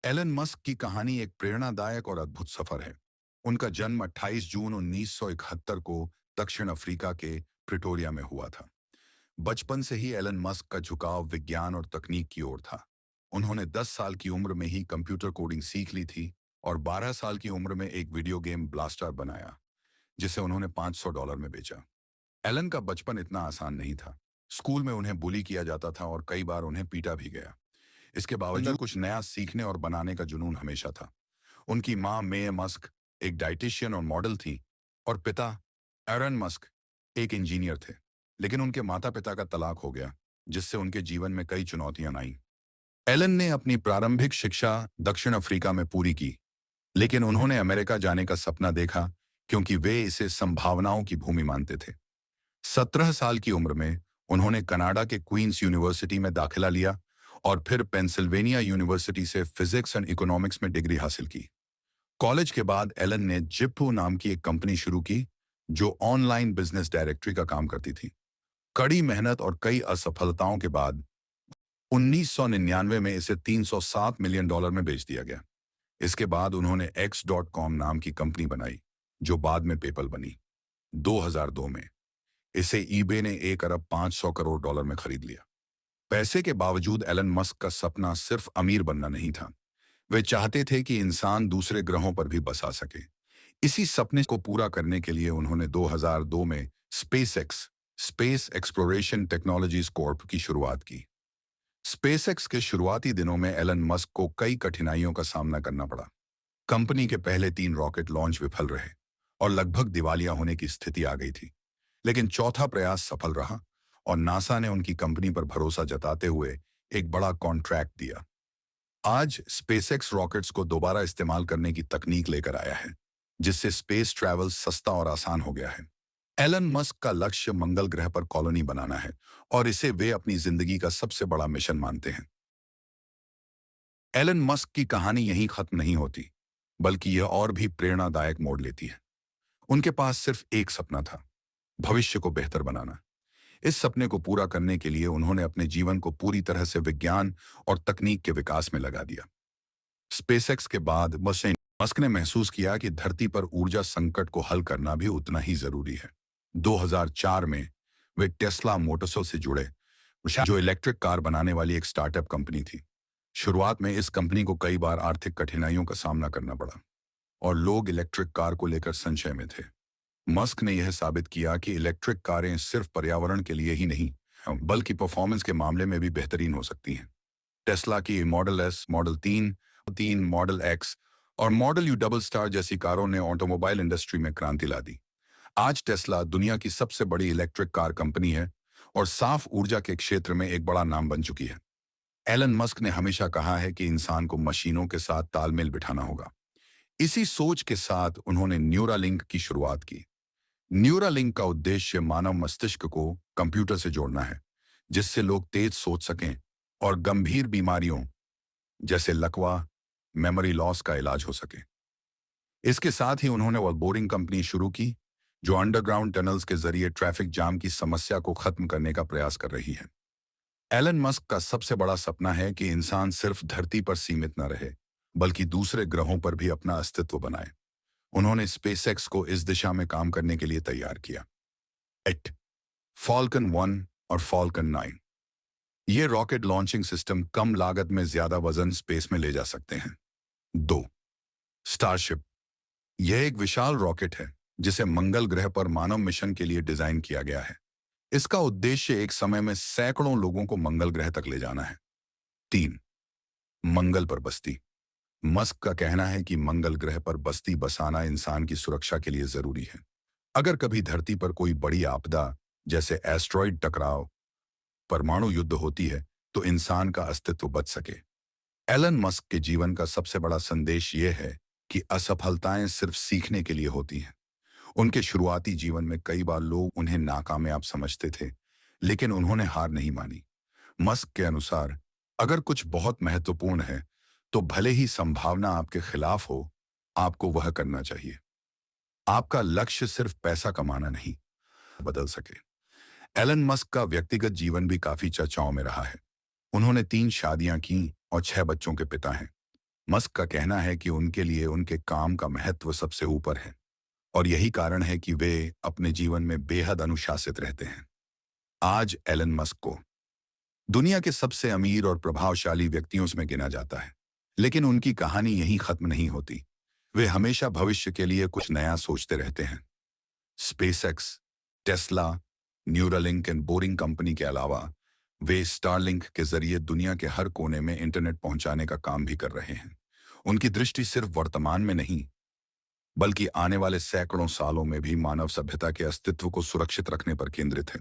Elon Musk की कहानी एक प्रेरणादायक और अद्भुत सफर है। उनका जन्म 28 जून 1971 को दक्षिण अफ्रीका के प्रिटोरिया में हुआ था। बचपन से ही एलन मस्क का झुकाव विज्ञान और तकनीक की ओर था। उन्होंने 10 साल की उम्र में ही कंप्यूटर कोडिंग सीख ली थी और 12 साल की उम्र में एक वीडियो गेम ब्लास्टर बनाया, जिसे उन्होंने $500 में बेचा। एलन का बचपन इतना आसान नहीं था। स्कूल में उन्हें बुली किया जाता था और कई बार उन्हें पीटा भी गया। इसके बावजूद कुछ नया सीखने और बनाने का जुनून हमेशा था। उनकी मां मे मस्क एक डाइटिशियन और मॉडल थी और पिता एरन मस्क एक इंजीनियर थे। लेकिन उनके माता पिता का तलाक हो गया, जिससे उनके जीवन में कई चुनौतियां आईं। एलन ने अपनी प्रारंभिक शिक्षा दक्षिण अफ्रीका में पूरी की, लेकिन उन्होंने अमेरिका जाने का सपना देखा क्योंकि वे इसे संभावनाओं की भूमि मानते थे। 17 साल की उम्र में उन्होंने कनाडा के क्वींस यूनिवर्सिटी में दाखिला लिया और फिर पेंसिल्वेनिया यूनिवर्सिटी से फिजिक्स एंड इकोनॉमिक्स में डिग्री हासिल की। कॉलेज के बाद एलन ने जिप्पो नाम की एक कंपनी शुरू की, जो ऑनलाइन बिजनेस डायरेक्टरी का काम करती थी। कड़ी मेहनत और कई असफलताओं के बाद 1999 में इसे $307 मिलियन में बेच दिया गया। इसके बाद उन्होंने X.com नाम की कंपनी बनाई, जो बाद में पेपल बनी। 2002 में इसे ईबे ने 1 अरब 500 करोड़ में खरीद लिया। पैसे के बावजूद एलन मस्क का सपना सिर्फ अमीर बनना नहीं था। वे चाहते थे कि इंसान दूसरे ग्रहों पर भी बसा सके। इसी सपने को पूरा करने के लिए उन्होंने 2002 में SpaceX space exploration technologies Corp की शुरुआत की। स्पेसएक्स के शुरुआती दिनों में एलन मस्क को कई कठिनाइयों का सामना करना पड़ा। कंपनी के पहले 3 रॉकेट लॉन्च विफल रहे और लगभग दिवालिया होने की स्थिति आ गई थी। लेकिन चौथा प्रयास सफल रहा और नासा ने उनकी कंपनी पर भरोसा जताते हुए एक बड़ा कॉन्ट्रैक्ट दिया। आज स्पेसएक्स रॉकेट्स को दोबारा इस्तेमाल करने की तकनीक लेकर आया है, जिससे स्पेस ट्रैवल सस्ता और आसान हो गया है। एलन मस्क का लक्ष्य मंगल ग्रह पर कॉलोनी बनाना है और इसे वे अपनी जिंदगी का सबसे बड़ा मिशन मानते हैं। एलन मस्क की कहानी यहीं खत्म नहीं होती, बल्कि यह और भी प्रेरणादायक मोड़ लेती है। उनके पास सिर्फ एक सपना था, भविष्य को बेहतर बनाना। इस सपने को पूरा करने के लिए उन्होंने अपने जीवन को पूरी तरह से विज्ञान और तकनीक के विकास में लगा दिया। स्पेसएक्स के बाद मस्क ने महसूस किया कि धरती पर ऊर्जा संकट को हल करना भी उतना ही जरूरी है। 2004 में वे टेस्ला मोटर्स से जुड़े, जो इलेक्ट्रिक कार बनाने वाली एक स्टार्टअप कंपनी थी। शुरुआत में इस कंपनी को कई बार आर्थिक कठिनाइयों का सामना करना पड़ा और लोग इलेक्ट्रिक कार को लेकर संशय में थे। मस्क ने यह साबित किया कि इलेक्ट्रिक कारें सिर्फ पर्यावरण के लिए ही नहीं, बल्कि परफॉर्मेंस के मामले में भी बेहतरीन हो सकती हैं। टेस्ला की model S, model 3, model x और मॉडल यू डबल स्टार जैसी कारों ने ऑटोमोबाइल इंडस्ट्री में क्रांति ला दी। आज टेस्ला दुनिया की सबसे बड़ी इलेक्ट्रिक कार कंपनी है और साफ ऊर्जा के क्षेत्र में एक बड़ा नाम बन चुकी है। एलन मस्क ने हमेशा कहा है कि इंसान को मशीनों के साथ तालमेल बिठाना होगा। इसी सोच के साथ उन्होंने न्यूरालिंक की शुरुआत की। न्यूरालिंक का उद्देश्य मानव मस्तिष्क को कंप्यूटर से जोड़ना है, जिससे लोग तेज सोच सकें और गंभीर बीमारियों जैसे लकवा, मेमोरी लॉस का इलाज हो सके। इसके साथ ही उन्होंने वह बोरिंग कंपनी शुरू की, जो अंडरग्राउंड टनल्स के जरिए ट्रैफिक जाम की समस्या को खत्म करने का प्रयास कर रही है। एलन मस्क का सबसे बड़ा सपना है कि इंसान सिर्फ धरती पर सीमित न रहे, बल्कि दूसरे ग्रहों पर भी अपना अस्तित्व बनाए। उन्होंने स्पेसएक्स को इस दिशा में काम करने के लिए तैयार किया। एट फॉल्कन 1 और फॉल्कन 9 ये रॉकेट लॉन्चिंग सिस्टम कम लागत में ज्यादा वजन स्पेस में ले जा सकते हैं। 2 स्टारशिप यह एक विशाल रॉकेट है, जिसे मंगल ग्रह पर मानव मिशन के लिए डिजाइन किया गया है। इसका उद्देश्य एक समय में सैकड़ों लोगों को मंगल ग्रह तक ले जाना है। 3 मंगल पर बस्ती मस्क का कहना है कि मंगल ग्रह पर बस्ती बसाना इंसान की सुरक्षा के लिए जरूरी है। अगर कभी धरती पर कोई बड़ी आपदा जैसे एस्ट्रॉइड टकराव, परमाणु युद्ध होती है, तो इंसान का अस्तित्व बच सके। एलन मस्क के जीवन का सबसे बड़ा संदेश यह है कि असफलताएं सिर्फ सीखने के लिए होती हैं। उनके शुरुआती जीवन में कई बार लोग उन्हें नाकामयाब समझते थे, लेकिन उन्होंने हार नहीं मानी। मस्क के अनुसार, अगर कुछ बहुत महत्वपूर्ण है, तो भले ही संभावना आपके खिलाफ हो, आपको वह करना चाहिए। आपका लक्ष्य सिर्फ पैसा कमाना नहीं, बदल सके। एलन मस्क का व्यक्तिगत जीवन भी काफी चर्चाओं में रहा है। उन्होंने 3 शादियां की और 6 बच्चों के पिता हैं। मस्क का कहना है कि उनके लिए उनके काम का महत्व सबसे ऊपर है और यही कारण है कि वे अपने जीवन में बेहद अनुशासित रहते हैं। आज एलन मस्क को दुनिया के सबसे अमीर और प्रभावशाली व्यक्तियों में गिना जाता है, लेकिन उनकी कहानी यहीं खत्म नहीं होती। वे हमेशा भविष्य के लिए कुछ नया सोचते रहते हैं। SpaceX, Tesla, Neuralink and boring company के अलावा वे स्टारलिंक के जरिए दुनिया के हर कोने में इंटरनेट पहुंचाने का काम भी कर रहे हैं। उनकी दृष्टि सिर्फ वर्तमान में नहीं, बल्कि आने वाले सैकड़ों सालों में भी मानव सभ्यता के अस्तित्व को सुरक्षित रखने पर केंद्रित है।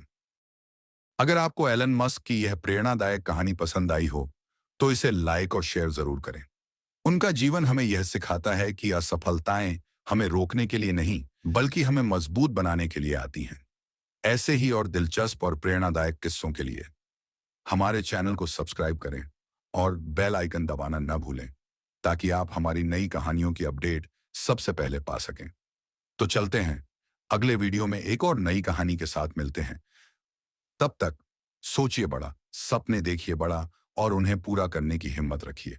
अगर आपको एलन मस्क की यह प्रेरणादायक कहानी पसंद आई हो, तो इसे लाइक और शेयर जरूर करें। उनका जीवन हमें यह सिखाता है कि असफलताएं हमें रोकने के लिए नहीं, बल्कि हमें मजबूत बनाने के लिए आती हैं। ऐसे ही और दिलचस्प और प्रेरणादायक किस्सों के लिए हमारे चैनल को सब्सक्राइब करें और बेल आइकन दबाना न भूलें, ताकि आप हमारी नई कहानियों की अपडेट सबसे पहले पा सकें। तो चलते हैं, अगले वीडियो में एक और नई कहानी के साथ मिलते हैं। तब तक सोचिए बड़ा, सपने देखिए बड़ा और उन्हें पूरा करने की हिम्मत रखिए।